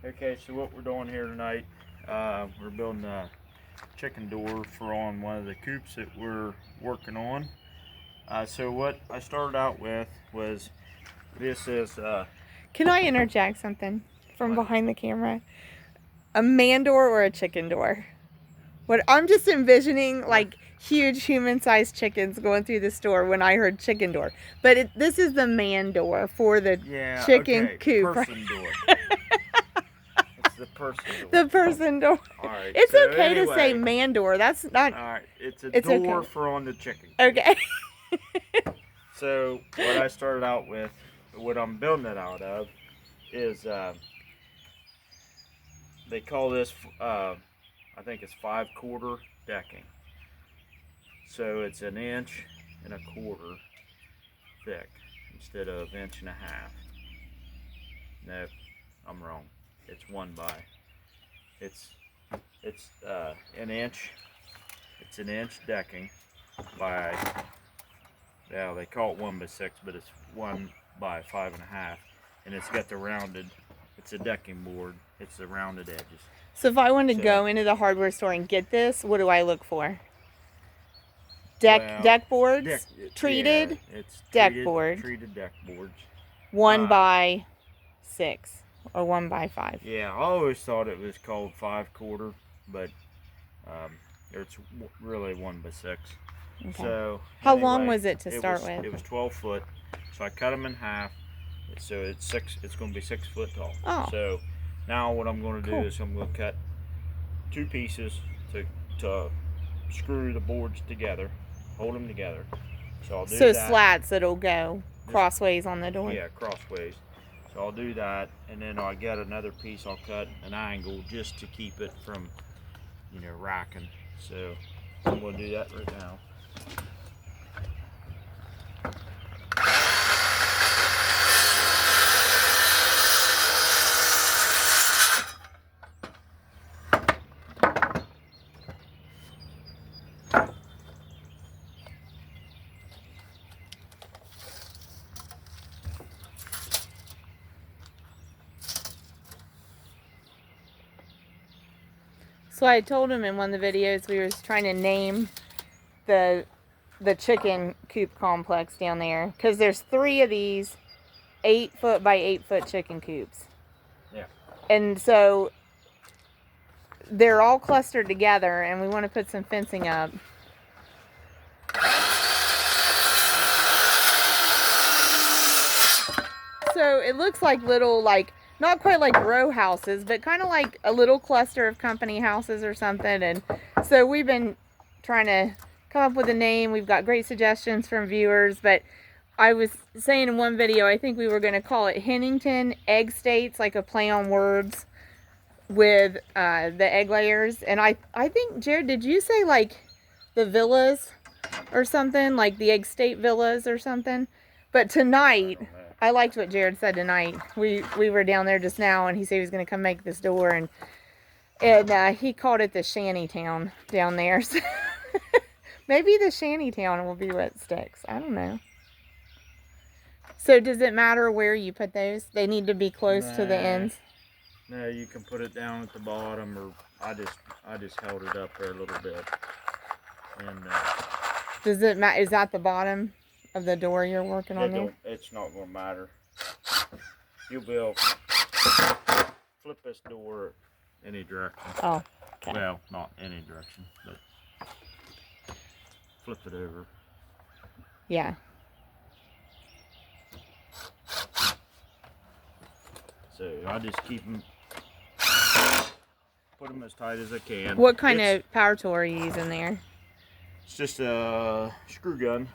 Okay, so what we're doing here tonight, we're building a chicken door for on one of the coops that we're working on. So what I started out with was, this is Can I interject something from behind the camera? A mandor or a chicken door? What I'm just envisioning, like huge human-sized chickens going through the store when I heard chicken door. But this is the mandor for the chicken coop. Person door. It's the person door. The person door. All right. It's so okay anyway, to say mandor. That's not. All right. It's a door okay. for on the chicken coop. Okay. So what I started out with, what I'm building it out of, is they call this, I think it's 5/4 decking. So it's 1 1/4 inches thick instead of 1.5 inches. No, I'm wrong. It's 1 by. It's 1 inch. It's 1 inch decking by. Yeah, they call it 1 by 6, but it's 1 by 5.5, and it's got the rounded. It's a decking board. It's the rounded edges. So if I wanted to go into the hardware store and get this, what do I look for? Deck boards, treated. Yeah, it's deck board. Treated deck boards. 1 by 6 or 1 by 5. Yeah, I always thought it was called 5/4, but it's really 1 by 6. Okay. So how long was it to start with? It was 12 foot. So I cut them in half. So it's going to be 6 foot tall. Oh. So now what I'm going to do is I'm going to cut 2 pieces to screw the boards together, hold them together. So I'll do that. So slats that'll go crossways on the door. Yeah, crossways. So I'll do that, and then I'll get another piece. I'll cut an angle just to keep it from, racking. So I'm going to do that right now. So I told him in one of the videos we were trying to name the chicken coop complex down there, because there's 3 of these 8 foot by 8 foot chicken coops. Yeah. And so they're all clustered together, and we want to put some fencing up. So it looks like little, not quite like row houses, but kind of like a little cluster of company houses or something. And so we've been trying to come up with a name. We've got great suggestions from viewers, but I was saying in one video, I think we were going to call it Hennington Egg States, like a play on words with the egg layers. And I think, Jared, did you say like the villas or something, like the Egg State villas or something? But tonight, I liked what Jared said tonight. We were down there just now, and he said he was going to come make this door, and he called it the shanty town down there. So maybe the shanty town will be what sticks. I don't know. So does it matter where you put those? They need to be close to the ends? No, you can put it down at the bottom, or I just held it up there a little bit. And does it matter? Is that the bottom of the door you're working on there? It's not going to matter. You'll be able to flip this door any direction. Oh, okay. Well, not any direction, but flip it over. Yeah. So I just keep them, put them as tight as I can. What kind of power tool are you using there? It's just a screw gun.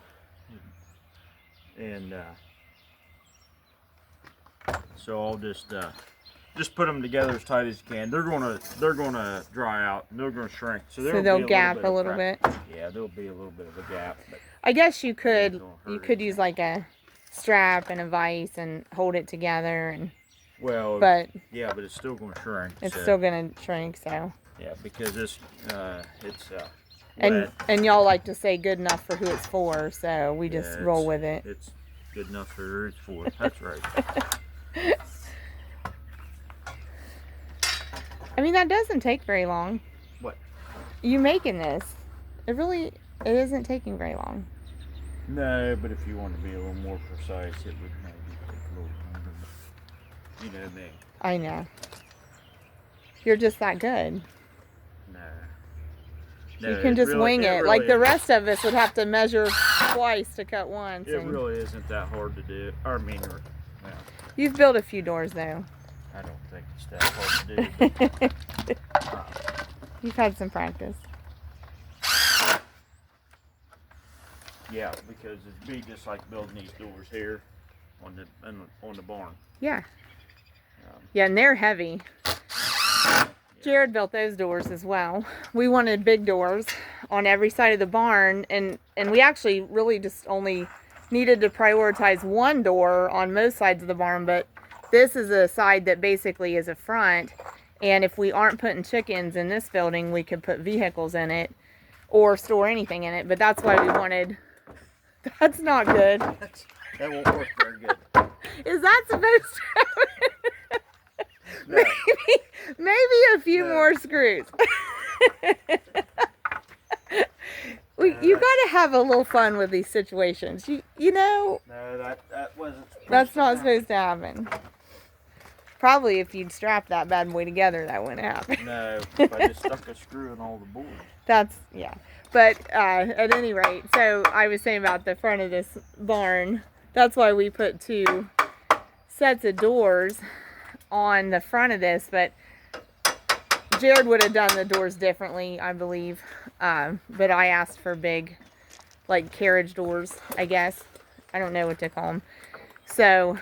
And so I'll just put them together as tight as you can. They're gonna dry out and they're gonna shrink. So they'll gap a little bit. Yeah, there'll be a little bit of a gap. But I guess you could use like a strap and a vise and hold it together, and but it's still gonna shrink. It's still gonna shrink. So yeah, because it's and y'all like to say good enough for who it's for, so we just roll with it. It's good enough for who it's for. That's right. I mean, that doesn't take very long. What? You making this? It isn't taking very long. No, but if you want to be a little more precise, it would maybe take a little longer. You know me. I know. You're just that good. No. You can just wing it. Like the rest of us would have to measure twice to cut once. It really isn't that hard to do. You've built a few doors though. I don't think it's that hard to do. You've had some practice. Yeah, because it'd be just like building these doors here on the barn. Yeah. Yeah, and they're heavy. Jared built those doors as well. We wanted big doors on every side of the barn, and we actually really just only needed to prioritize one door on most sides of the barn, but this is a side that basically is a front, and if we aren't putting chickens in this building, we could put vehicles in it or store anything in it, but that's why we wanted... That's not good. That won't work very good. Is that supposed to happen? No. Maybe a few more screws. You gotta have a little fun with these situations. You know. No, that wasn't. That's not supposed to happen. Probably if you'd strap that bad boy together, that wouldn't happen. No, if I just stuck a screw in all the boards. Yeah. But at any rate, so I was saying about the front of this barn, that's why we put 2 sets of doors on the front of this, but Jared would have done the doors differently, I believe. But I asked for big, like carriage doors, I guess. I don't know what to call them. So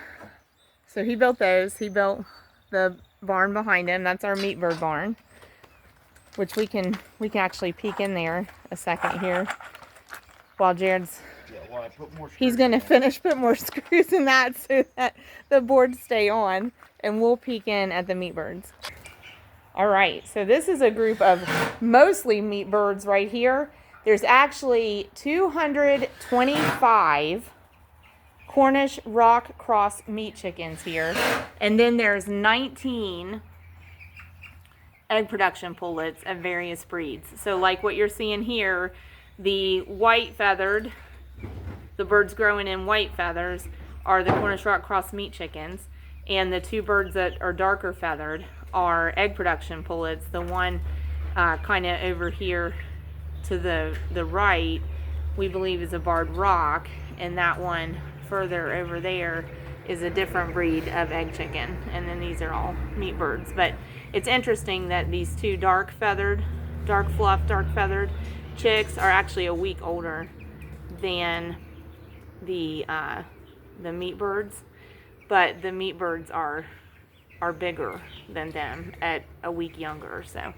he built those. He built the barn behind him. That's our meat bird barn, which we can actually peek in there a second here while Jared's... Yeah, well, I put more screws. He's going to put more screws in that so that the boards stay on, and we'll peek in at the meat birds. All right, so this is a group of mostly meat birds right here. There's actually 225 Cornish rock cross meat chickens here, and then there's 19 egg production pullets of various breeds. So like what you're seeing here, the white feathered, the birds growing in white feathers are the Cornish rock cross meat chickens, and the 2 birds that are darker feathered are egg production pullets. The one kind of over here to the right we believe is a barred rock, and that one further over there is a different breed of egg chicken, and then these are all meat birds. But it's interesting that these 2 dark feathered chicks are actually a week older than the meat birds, but the meat birds are bigger than them at a week younger. So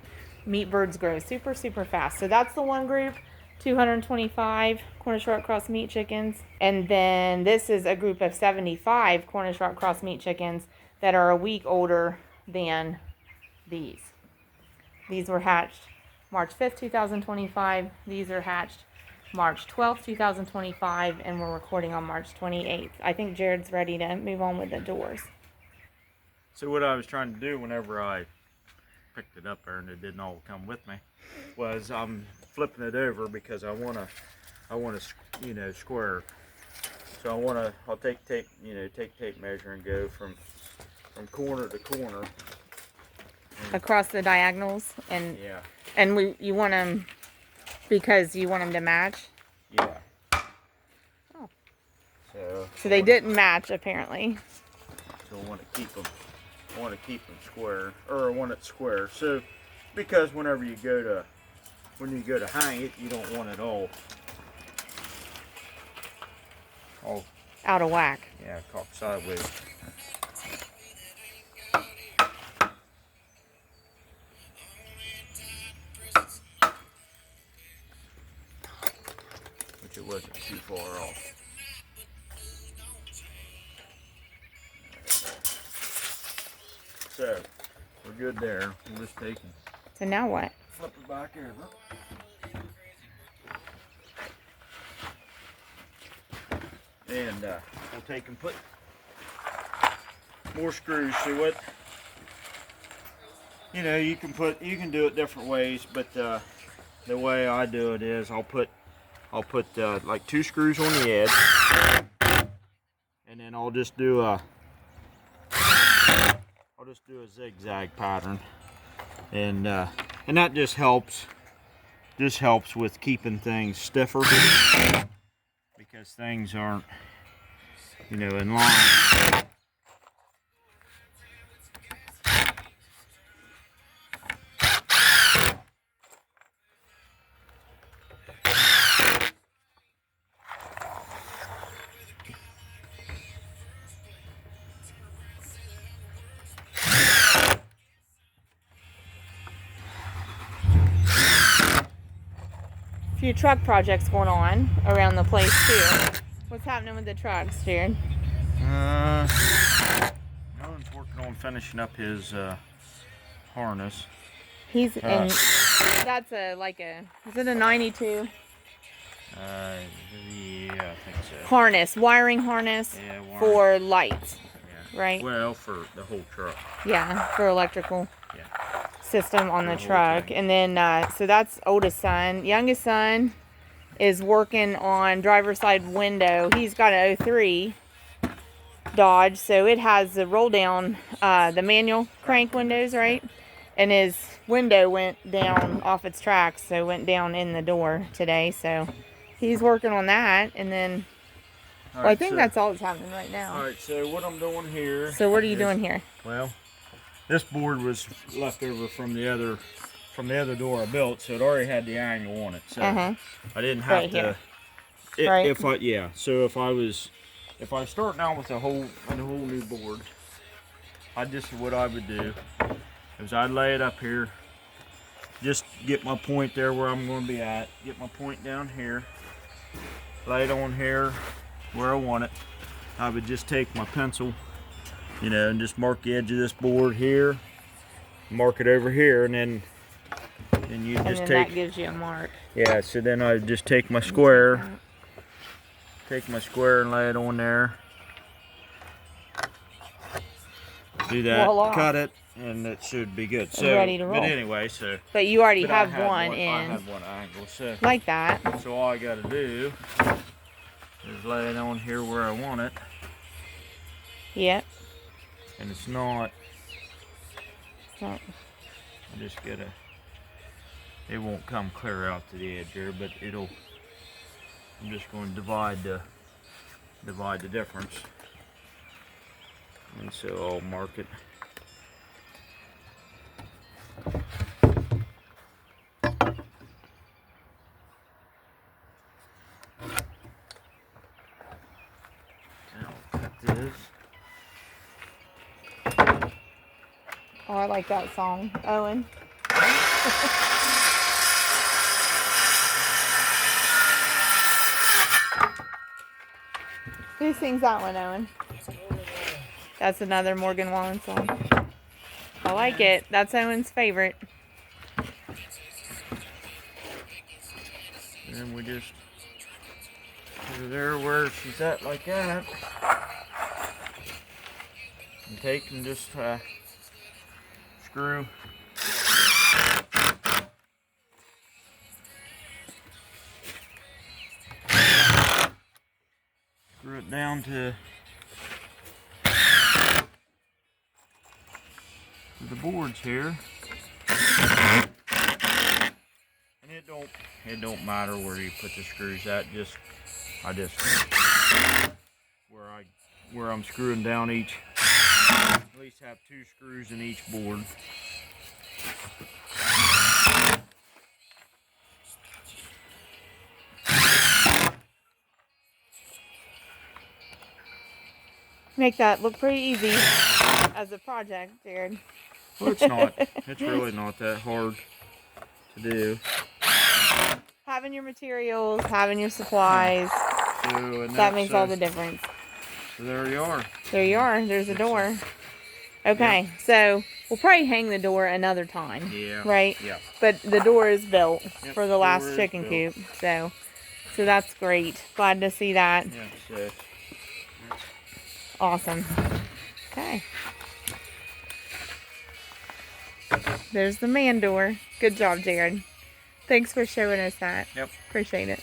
meat birds grow super fast. So that's the one group, 225 Cornish rock cross meat chickens, and then this is a group of 75 Cornish rock cross meat chickens that are a week older than these. These were hatched March 5th, 2025. These are hatched March 12th, 2025, and we're recording on March 28th. I think Jared's ready to move on with the doors. So what I was trying to do whenever I picked it up there and it didn't all come with me was I'm flipping it over because I want to square. So I'll take tape measure and go from corner to corner. Across the diagonals, and yeah. And you want them because you want them to match? Yeah. Oh. So they didn't match apparently. So I want to keep them square, or I want it square. So because when you go to hang it, you don't want it all out of whack. Yeah, cocked sideways. Which it wasn't too far off. So we're good there. We'll just take and So now what? flip it back over. And we'll take and put more screws to it. you know, you can do it different ways, but the way I do it is I'll put like 2 screws on the edge, and then I'll just do a zigzag pattern, and that just helps with keeping things stiffer, because things aren't, you know, in line. Few truck projects going on around the place too. What's happening with the trucks, Jared? Nolan's working on finishing up his harness. He's in. That's is it a 92? Yeah, I think so. Harness, wiring harness for lights, yeah. right? Well, for the whole truck. Yeah, for electrical. Yeah. System on the truck. And then so that's oldest son. Youngest son is working on driver's side window. He's got an 03 Dodge, so it has the roll down, the manual crank windows, right? And his window went down off its tracks, so it went down in the door today. So he's working on that, and then I think that's all that's happening right now. All right, so what I'm doing here. So what are you doing here? Well, this board was left over from the other door I built, so it already had the angle on it. So I didn't have to. So if I start now with a whole new board, what I would do is I'd lay it up here, just get my point there where I'm going to be at, get my point down here, lay it on here where I want it. I would just take my pencil, you know, and just mark the edge of this board here, mark it over here, and then that gives you a mark. Yeah, so then I just take my square, and lay it on there. Do that, Voila. Cut it, and it should be good. So, ready to roll. But anyway, so. But you already have I one in. had one angle, so. Like that. So all I got to do is lay it on here where I want it. Yep. And it's not. Oh. I just gotta. It won't come clear out to the edge here, but it'll. I'm just going to divide the difference. And so I'll mark it. Now I'll cut this. Oh, I like that song, Owen. Who sings that one, Owen? That's another Morgan Wallen song. I like it. That's Owen's favorite. And then we just put her there where she's at, like that. And take and just screw. Screw it down to the boards here. And it don't matter where you put the screws at, where I'm screwing down each, at least have 2 screws in each board. Make that look pretty easy as a project, Jared. Well, it's not. It's really not that hard to do. Having your materials, having your supplies, So, that makes all the difference. So there you are. There you are. There's a door. Okay, so we'll probably hang the door another time. Yeah. Right? Yeah. But the door is built for the last door is chicken built. coop. So that's great. Glad to see that. Yeah, so. Awesome. Okay. There's the mandoor. Good job, Jared. Thanks for showing us that. Yep. Appreciate it.